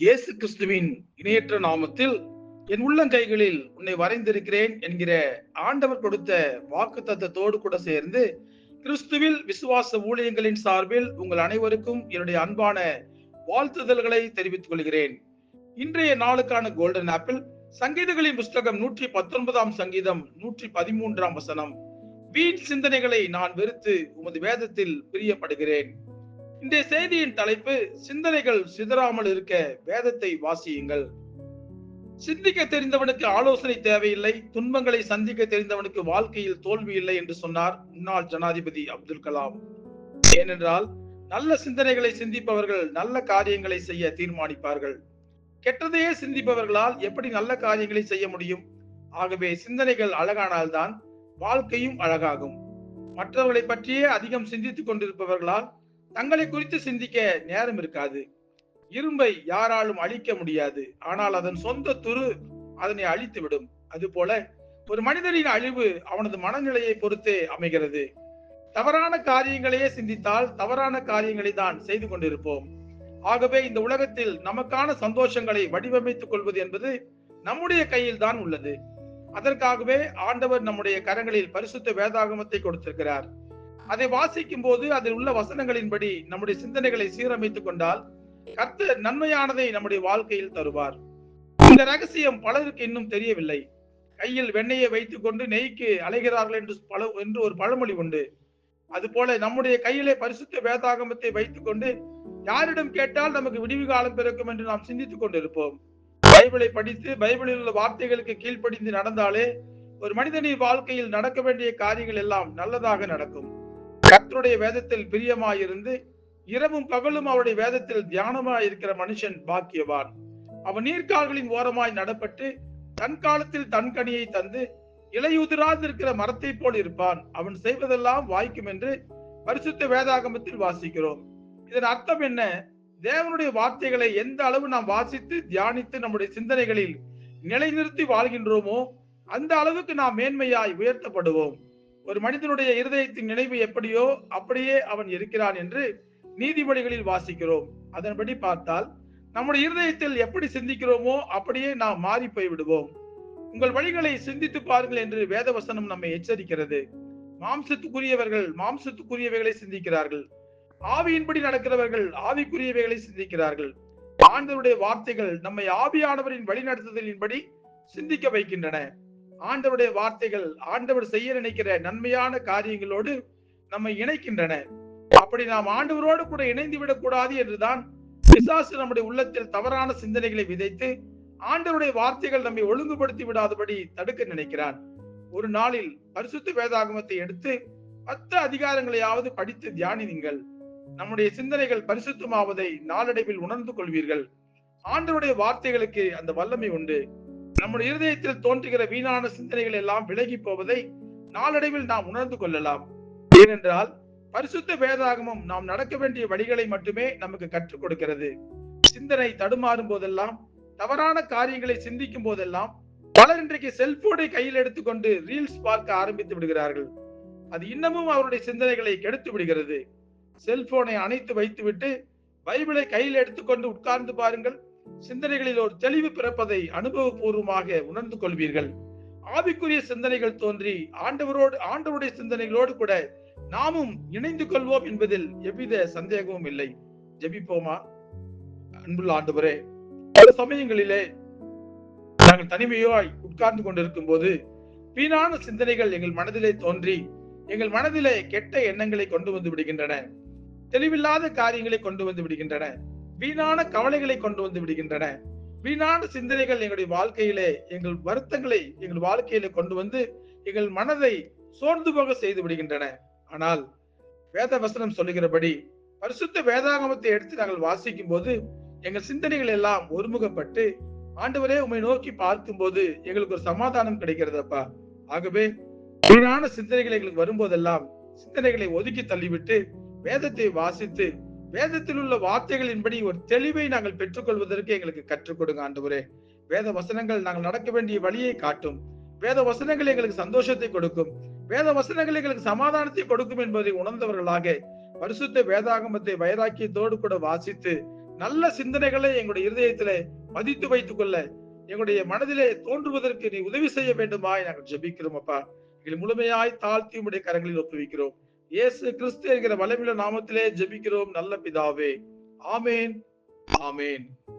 இயேசு கிறிஸ்துவின் இணையற்ற நாமத்தில் என் உள்ளங்கைகளில் உன்னை வரைந்திருக்கிறேன் என்கிற ஆண்டவர் கொடுத்த வாக்கு தத்தத்தோடு கூட சேர்ந்து கிறிஸ்துவில் விசுவாச ஊழியங்களின் சார்பில் உங்கள் அனைவருக்கும் என்னுடைய அன்பான வாழ்த்துதல்களை தெரிவித்துக் கொள்கிறேன். இன்றைய நாளுக்கான கோல்டன் ஆப்பிள் சங்கீதங்களின் புஸ்தகம் 119 சங்கீதம் 113 வசனம். வீண் சிந்தனைகளை நான் வெறுத்து உமது வேதத்தில் பிரியப்படுகிறேன். இந்த செய்தியின் தலைப்பு, சிந்தனைகள் சிதறாமல் இருக்க வேதத்தை வாசியுங்கள். சிந்திக்க தெரிந்தவனுக்கு ஆலோசனை தேவையில்லை, துன்பங்களை சந்திக்க தெரிந்தவனுக்கு வாழ்க்கையில் தோல்வி இல்லை என்று சொன்னார் முன்னாள் ஜனாதிபதி அப்துல் கலாம். ஏனென்றால் நல்ல சிந்தனைகளை சிந்திப்பவர்கள் நல்ல காரியங்களை செய்ய தீர்மானிப்பார்கள். கெட்டதையே சிந்திப்பவர்களால் எப்படி நல்ல காரியங்களை செய்ய முடியும்? ஆகவே சிந்தனைகள் அழகானால்தான் வாழ்க்கையும் அழகாகும். மற்றவர்களை பற்றியே அதிகம் சிந்தித்துக் கொண்டிருப்பவர்களால் தங்களை குறித்து சிந்திக்க நேரம் இருக்காது. இரும்பை யாராலும் அழிக்க முடியாது, ஆனால் அதன் சொந்த துரு அதனை அழித்து விடும். அதுபோல ஒரு மனிதனின் அழிவு அவனது மனநிலையை பொறுத்தே அமைகிறது. தவறான காரியங்களையே சிந்தித்தால் தவறான காரியங்களை தான் செய்து கொண்டிருப்போம். ஆகவே இந்த உலகத்தில் நமக்கான சந்தோஷங்களை வடிவமைத்துக் கொள்வது என்பது நம்முடைய கையில் தான் உள்ளது. அதற்காகவே ஆண்டவர் நம்முடைய கரங்களில் பரிசுத்த வேதாகமத்தை கொடுத்திருக்கிறார். அதை வாசிக்கும் போது அதில் உள்ள வசனங்களின்படி நம்முடைய சிந்தனைகளை சீரமைத்துக் கொண்டால் கர்த்தர் நன்மையானதை நம்முடைய வாழ்க்கையில் தருவார். இந்த ரகசியம் பலருக்கு இன்னும் தெரியவில்லை. கையில் வெண்ணெயை வைத்துக் கொண்டு நெய்க்கு அலைகிறார்கள் என்று ஒரு பழமொழி உண்டு. அதுபோல நம்முடைய கையிலே பரிசுத்த வேதாகமத்தை வைத்துக் கொண்டு யாரிடம் கேட்டால் நமக்கு விடிவு காலம் பிறக்கும் என்று நாம் சிந்தித்துக் கொண்டிருப்போம். பைபிளை படித்து பைபிளில் உள்ள வார்த்தைகளுக்கு கீழ்ப்படிந்து நடந்தாலே ஒரு மனிதனின் வாழ்க்கையில் நடக்க வேண்டிய காரியங்கள் எல்லாம் நல்லதாக நடக்கும். கர்த்தருடைய வேதத்தில் பிரியமாயிருந்து இரவும் பகலும் அவருடைய வேதத்தில் தியானமாய் இருக்கிற மனுஷன் பாக்கியவான். அவன் நீர்க்கால்களின் ஓரமாய் நடப்பட்டு தன் காலத்தில் தன் கனியை தந்து இலையுதிராது இருக்கிற மரத்தை போல் இருப்பான். அவன் செய்வதெல்லாம் வாய்க்கும் என்று பரிசுத்த வேதாகமத்தில் வாசிக்கிறோம். இதன் அர்த்தம் என்ன? தேவனுடைய வார்த்தைகளை எந்த அளவு நாம் வாசித்து தியானித்து நம்முடைய சிந்தனைகளில் நிலைநிறுத்தி வாழ்கின்றோமோ அந்த அளவுக்கு நாம் மேன்மையாய் உயர்த்தப்படுவோம். ஒரு மனிதனுடைய இருதயத்தின் நினைவு எப்படியோ அப்படியே அவன் இருக்கிறான் என்று நீதிமொழிகளில் வாசிக்கிறோம். அதன்படி பார்த்தால் நம்முடைய இருதயத்தில் எப்படி சிந்திக்கிறோமோ அப்படியே நாம் மாறி போய் விடுவோம். உங்கள் வழிகளை சிந்தித்து பாருங்கள் என்று வேதவசனம் நம்மை எச்சரிக்கிறது. மாம்சத்துக்குரியவர்கள் மாம்சத்துக்குரியவைகளை சிந்திக்கிறார்கள், ஆவியின்படி நடக்கிறவர்கள் ஆவிக்குரியவைகளை சிந்திக்கிறார்கள். ஆண்டவருடைய வார்த்தைகள் நம்மை ஆவியானவரின் வழிநடத்துதலின்படி சிந்திக்க வைக்கின்றன. ஆண்டவருடைய வார்த்தைகள் ஆண்டவர் செய்ய நினைக்கிற நன்மையான காரியங்களோடு நம்மை இணைக்கின்றன. அப்படி நாம் ஆண்டவரோடு கூட இணைந்து விடக் கூடாது என்றுதான் பிசாசு நம்முடைய உள்ளத்தில் தவறான சிந்தனைகளை விதைத்து ஆண்டவருடைய வார்த்தைகள் நம்மை ஒழுங்குபடுத்தி விடாதபடி தடுக்க நினைக்கிறான். ஒரு நாளில் பரிசுத்த வேதாகமத்தை எடுத்து 10 அதிகாரங்களையாவது படித்து தியானியுங்கள். நம்முடைய சிந்தனைகள் பரிசுத்தமாவதை நாளடைவில் உணர்ந்து கொள்வீர்கள். ஆண்டவருடைய வார்த்தைகளுக்கு அந்த வல்லமை உண்டு. நம்முடைய இருதயத்தில் தோன்றுகிற வீணான சிந்தனைகள் எல்லாம் விலகி போவதை நாளடைவில் நாம் உணர்ந்து கொள்ளலாம். ஏனென்றால் பரிசுத்த வேதாகமம் நாம் நடக்க வேண்டிய வழிகளை மட்டுமே நமக்கு கற்றுக் கொடுக்கிறது. சிந்தனை தடுமாறும் போதெல்லாம், தவறான காரியங்களை சிந்திக்கும் போதெல்லாம் பலர் இன்றைக்கு செல்போனை கையில் எடுத்துக்கொண்டு ரீல்ஸ் பார்க்க ஆரம்பித்து விடுகிறார்கள். அது இன்னமும் அவருடைய சிந்தனைகளை கெடுத்து விடுகிறது. செல்போனை அணைத்து வைத்துவிட்டு பைபிளை கையில் எடுத்துக்கொண்டு உட்கார்ந்து பாருங்கள். சிந்தனைகளில் ஒரு தெளிவு பிறப்பதை அனுபவபூர்வமாக உணர்ந்து கொள்வீர்கள். ஆவிக்குரிய சிந்தனைகள் தோன்றி ஆண்டவருடைய சிந்தனைகளோடு கூட நாமும் இணைந்து கொள்வோம் என்பதில் எவ்வித சந்தேகமும் இல்லை. ஜெபிப்போமா? அன்புள்ள ஆண்டவரே, பல சமயங்களிலே நாங்கள் தனிமையாய் உட்கார்ந்து கொண்டிருக்கும் போது வீணான சிந்தனைகள் எங்கள் மனதிலே தோன்றி எங்கள் மனதிலே கெட்ட எண்ணங்களை கொண்டு வந்து விடுகின்றன. தெளிவில்லாத காரியங்களை கொண்டு வந்து விடுகின்றன. வீணான கவலைகளை கொண்டு வந்து விடுகின்றன. வீணான சிந்தனைகள் எங்களுடைய வாழ்க்கையிலே எங்கள் வருத்தங்களை எங்கள் வாழ்க்கையிலே கொண்டு வந்து எங்கள் மனதை சோர்ந்து போக செய்து விடுகின்றன. ஆனால் வேத வசனம் சொல்லுகிறபடி பரிசுத்த வேதாகமத்தை எடுத்து நாங்கள் வாசிக்கும் போது எங்கள் சிந்தனைகள் எல்லாம் ஒருமுகப்பட்டு ஆண்டவரே உம்மை நோக்கி பார்க்கும் போது எங்களுக்கு ஒரு சமாதானம் கிடைக்கிறதப்பா. ஆகவே வீணான சிந்தனைகள் எங்களுக்கு வரும்போதெல்லாம் சிந்தனைகளை ஒதுக்கி தள்ளிவிட்டு வேதத்தை வாசித்து வேதத்தில் உள்ள வார்த்தைகளின்படி ஒரு தெளிவை நாங்கள் பெற்றுக்கொள்வதற்கு எங்களுக்கு கற்றுக் கொடுங்க ஆண்டவரே. வேத வசனங்கள் நாங்கள் நடக்க வேண்டிய வழியை காட்டும். வேத வசனங்கள் எங்களுக்கு சந்தோஷத்தை கொடுக்கும். வேத வசனங்கள் எங்களுக்கு சமாதானத்தை கொடுக்கும் என்பதை உணர்ந்தவர்களாக பரிசுத்த வேதாகமத்தை வைராக்கியத்தோடு கூட வாசித்து நல்ல சிந்தனைகளை எங்களுடைய இருதயத்திலே பதித்து வைத்துக் கொள்ள எங்களுடைய மனதிலே தோன்றுவதற்கு நீ உதவி செய்ய வேண்டுமாய் நாங்கள் ஜெபிக்கிறோம் அப்பா. எங்களை முழுமையாய் தாழ்த்தி உம்முடைய கரங்களில் ஒப்புவிக்கிறோம். இயேசு கிறிஸ்து என்கிற வல்லமையுள்ள நாமத்திலே ஜெபிக்கிறோம் நல்ல பிதாவே. ஆமென். ஆமென்.